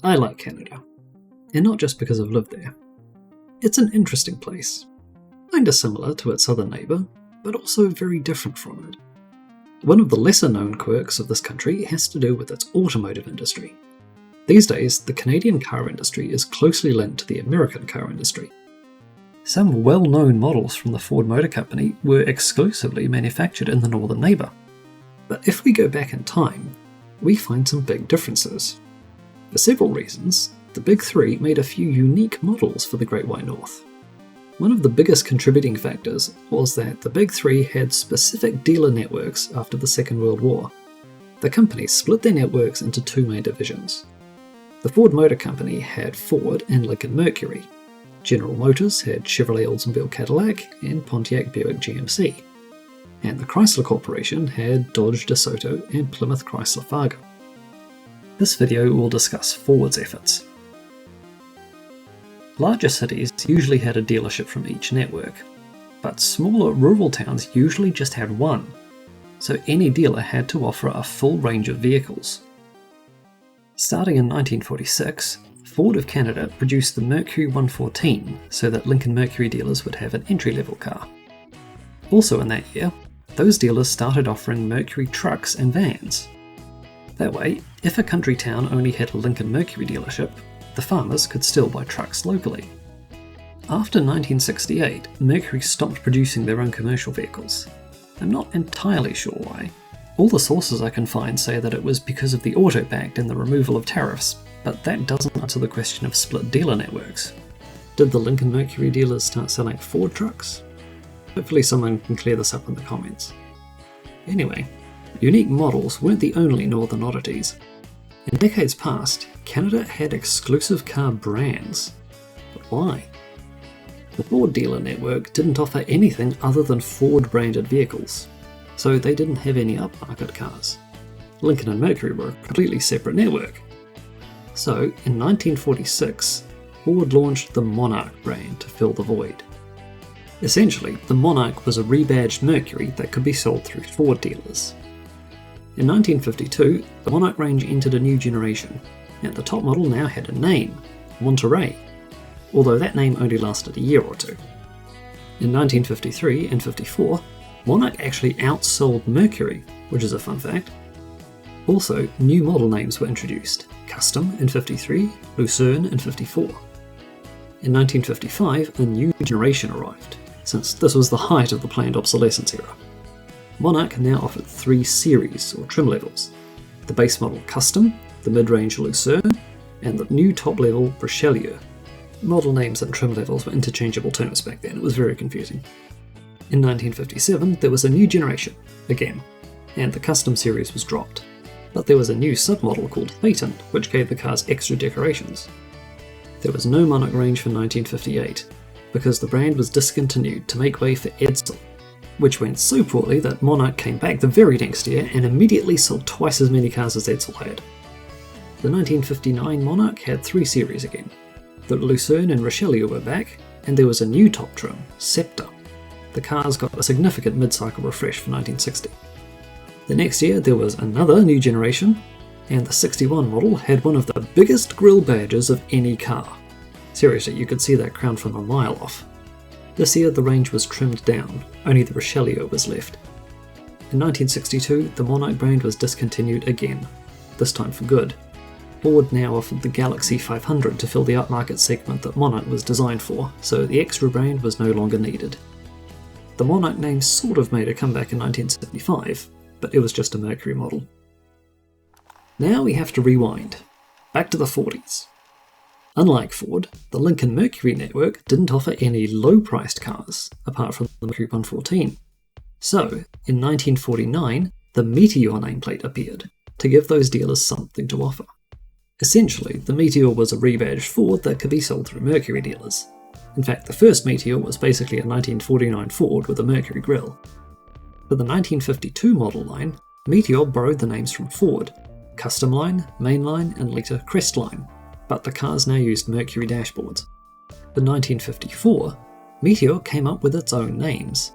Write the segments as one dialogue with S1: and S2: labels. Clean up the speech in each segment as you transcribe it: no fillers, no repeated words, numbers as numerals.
S1: I like Canada, and not just because I've lived there. It's an interesting place, kinda similar to its southern neighbour, but also very different from it. One of the lesser known quirks of this country has to do with its automotive industry. These days, the Canadian car industry is closely linked to the American car industry. Some well-known models from the Ford Motor Company were exclusively manufactured in the northern neighbour. But if we go back in time, we find some big differences. For several reasons, the Big Three made a few unique models for the Great White North. One of the biggest contributing factors was that the Big Three had specific dealer networks after the Second World War. The companies split their networks into two main divisions. The Ford Motor Company had Ford and Lincoln Mercury. General Motors had Chevrolet Oldsmobile Cadillac and Pontiac Buick GMC. And the Chrysler Corporation had Dodge DeSoto and Plymouth Chrysler Fargo. This video will discuss Ford's efforts. Larger cities usually had a dealership from each network, but smaller rural towns usually just had one, so any dealer had to offer a full range of vehicles. Starting in 1946, Ford of Canada produced the Mercury 114 so that Lincoln Mercury dealers would have an entry-level car. Also in that year, those dealers started offering Mercury trucks and vans. That way, if a country town only had a Lincoln Mercury dealership, the farmers could still buy trucks locally. After 1968, Mercury stopped producing their own commercial vehicles. I'm not entirely sure why. All the sources I can find say that it was because of the Auto Pact and the removal of tariffs, but that doesn't answer the question of split dealer networks. Did the Lincoln Mercury dealers start selling Ford trucks? Hopefully someone can clear this up in the comments. Anyway, unique models weren't the only northern oddities. In decades past, Canada had exclusive car brands. But why? The Ford dealer network didn't offer anything other than Ford-branded vehicles, so they didn't have any upmarket cars. Lincoln and Mercury were a completely separate network. So, in 1946, Ford launched the Monarch brand to fill the void. Essentially, the Monarch was a rebadged Mercury that could be sold through Ford dealers. In 1952, the Monarch range entered a new generation, and the top model now had a name, Monterey, although that name only lasted a year or two. In 1953 and 54, Monarch actually outsold Mercury, which is a fun fact. Also, new model names were introduced, Custom in 53, Lucerne in 54. In 1955, a new generation arrived, since this was the height of the planned obsolescence era. Monarch now offered three series or trim levels: the base model Custom, the mid-range Lucerne, and the new top-level Richelieu. Model names and trim levels were interchangeable terms back then, it was very confusing. In 1957, there was a new generation, again, and the Custom series was dropped. But there was a new submodel called Phaeton, which gave the cars extra decorations. There was no Monarch range for 1958, because the brand was discontinued to make way for Edsel, which went so poorly that Monarch came back the very next year and immediately sold twice as many cars as Edsel had. The 1959 Monarch had three series again. The Lucerne and Richelieu were back, and there was a new top trim, Sceptre. The cars got a significant mid-cycle refresh for 1960. The next year there was another new generation, and the 61 model had one of the biggest grille badges of any car. Seriously, you could see that crown from a mile off. This year the range was trimmed down, only the Richelieu was left. In 1962, the Monarch brand was discontinued again, this time for good. Ford now offered the Galaxy 500 to fill the upmarket segment that Monarch was designed for, so the extra brand was no longer needed. The Monarch name sort of made a comeback in 1975, but it was just a Mercury model. Now we have to rewind, back to the 40s. Unlike Ford, the Lincoln Mercury network didn't offer any low-priced cars, apart from the Mercury 114. So, in 1949, the Meteor nameplate appeared, to give those dealers something to offer. Essentially, the Meteor was a rebadged Ford that could be sold through Mercury dealers. In fact, the first Meteor was basically a 1949 Ford with a Mercury grille. For the 1952 model line, Meteor borrowed the names from Ford, Custom Line, Mainline, and later Crest Line, but the cars now used Mercury dashboards. For 1954, Meteor came up with its own names: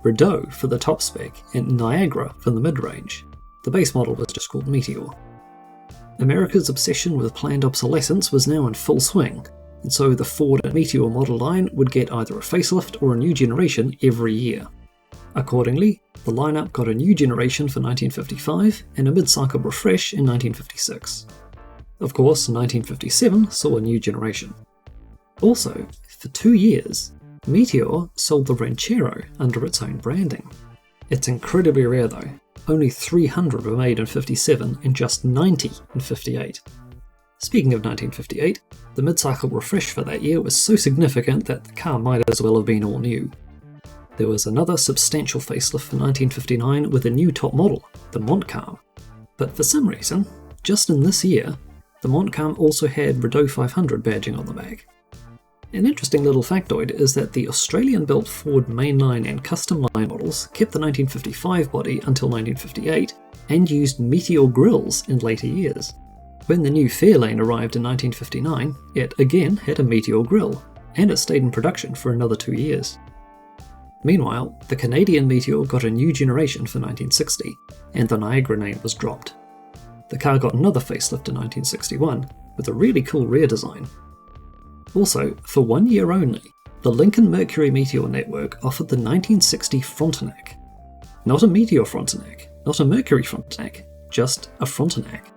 S1: Bordeaux for the top spec and Niagara for the mid-range. The base model was just called Meteor. America's obsession with planned obsolescence was now in full swing, and so the Ford and Meteor model line would get either a facelift or a new generation every year. Accordingly, the lineup got a new generation for 1955 and a mid-cycle refresh in 1956. Of course, 1957 saw a new generation. Also, for 2 years, Meteor sold the Ranchero under its own branding. It's incredibly rare though. Only 300 were made in 57 and just 90 in 58. Speaking of 1958, the mid-cycle refresh for that year was so significant that the car might as well have been all new. There was another substantial facelift for 1959 with a new top model, the Monarch. But for some reason, just in this year, the Monarch also had Rideau 500 badging on the back. An interesting little factoid is that the Australian-built Ford mainline and custom line models kept the 1955 body until 1958 and used Meteor grills in later years. When the new Fairlane arrived in 1959, it again had a Meteor grille, and it stayed in production for another 2 years. Meanwhile, the Canadian Meteor got a new generation for 1960, and the Niagara name was dropped. The car got another facelift in 1961, with a really cool rear design. Also, for 1 year only, the Lincoln Mercury Meteor network offered the 1960 Frontenac. Not a Meteor Frontenac, not a Mercury Frontenac, just a Frontenac.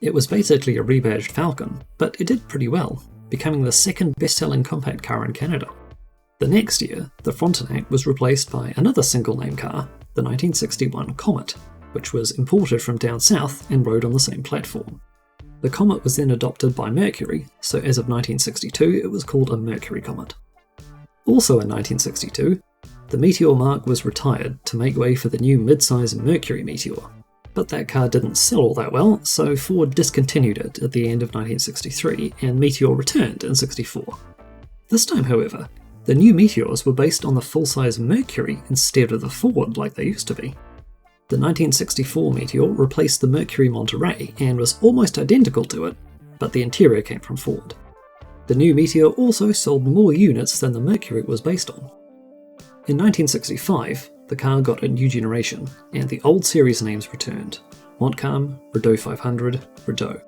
S1: It was basically a rebadged Falcon, but it did pretty well, becoming the second best-selling compact car in Canada. The next year, the Frontenac was replaced by another single-name car, the 1961 Comet, which was imported from down south and rode on the same platform. The Comet was then adopted by Mercury, so as of 1962 it was called a Mercury Comet. Also in 1962, the Meteor Mark was retired to make way for the new mid-size Mercury Meteor, but that car didn't sell all that well, so Ford discontinued it at the end of 1963 and Meteor returned in 64. This time, however, the new Meteors were based on the full-size Mercury instead of the Ford like they used to be. The 1964 Meteor replaced the Mercury Monterey and was almost identical to it, but the interior came from Ford. The new Meteor also sold more units than the Mercury was based on. In 1965, the car got a new generation, and the old series names returned: Montcalm, Rideau 500, Rideau.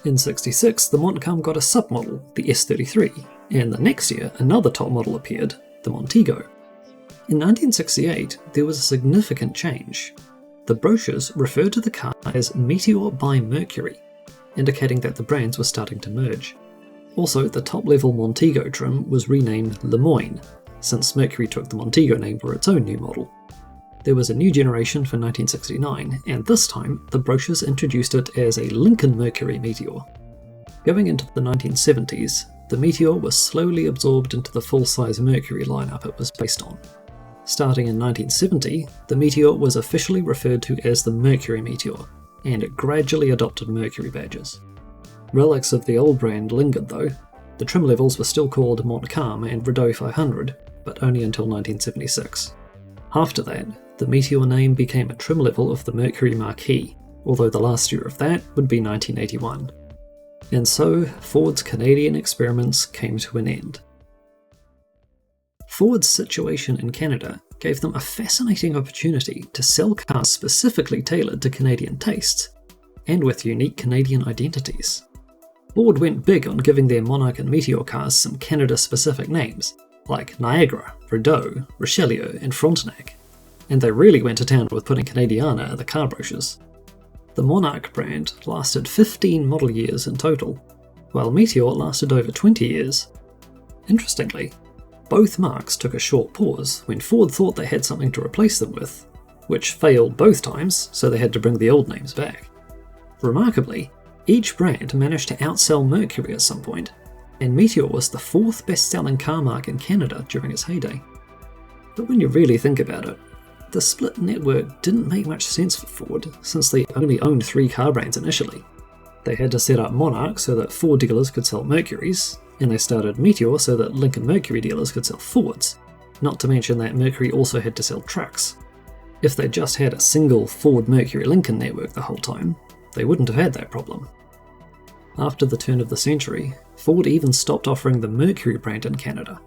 S1: In 66, the Montcalm got a submodel, the S33, and the next year another top model appeared, the Montego. In 1968, there was a significant change. The brochures referred to the car as Meteor by Mercury, indicating that the brands were starting to merge. Also, the top-level Montego trim was renamed Lemoyne, since Mercury took the Montego name for its own new model. There was a new generation for 1969, and this time the brochures introduced it as a Lincoln Mercury Meteor. Going into the 1970s, the Meteor was slowly absorbed into the full-size Mercury lineup it was based on. Starting in 1970, the Meteor was officially referred to as the Mercury Meteor, and it gradually adopted Mercury badges. Relics of the old brand lingered though. The trim levels were still called Montcalm and Rideau 500, but only until 1976. After that, the Meteor name became a trim level of the Mercury Marquis, although the last year of that would be 1981. And so, Ford's Canadian experiments came to an end. Ford's situation in Canada gave them a fascinating opportunity to sell cars specifically tailored to Canadian tastes, and with unique Canadian identities. Ford went big on giving their Monarch and Meteor cars some Canada-specific names, like Niagara, Rideau, Richelieu, and Frontenac, and they really went to town with putting Canadiana in the car brochures. The Monarch brand lasted 15 model years in total, while Meteor lasted over 20 years. Interestingly, both marques took a short pause when Ford thought they had something to replace them with, which failed both times, so they had to bring the old names back. Remarkably, each brand managed to outsell Mercury at some point, and Meteor was the fourth best-selling car marque in Canada during its heyday. But when you really think about it, the split network didn't make much sense for Ford, since they only owned 3 car brands initially. They had to set up Monarch so that Ford dealers could sell Mercurys, and they started Meteor so that Lincoln Mercury dealers could sell Fords, not to mention that Mercury also had to sell trucks. If they just had a single Ford Mercury Lincoln network the whole time, they wouldn't have had that problem. After the turn of the century, Ford even stopped offering the Mercury brand in Canada,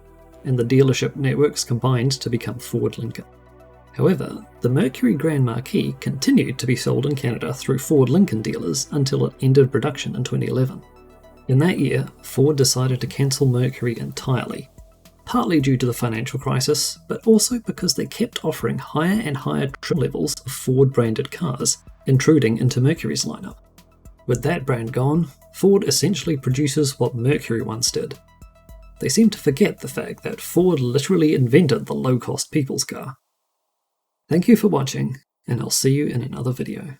S1: and the dealership networks combined to become Ford Lincoln. However, the Mercury Grand Marquis continued to be sold in Canada through Ford Lincoln dealers until it ended production in 2011. In that year, Ford decided to cancel Mercury entirely, partly due to the financial crisis, but also because they kept offering higher and higher trim levels of Ford-branded cars, intruding into Mercury's lineup. With that brand gone, Ford essentially produces what Mercury once did. They seem to forget the fact that Ford literally invented the low-cost people's car. Thank you for watching, and I'll see you in another video.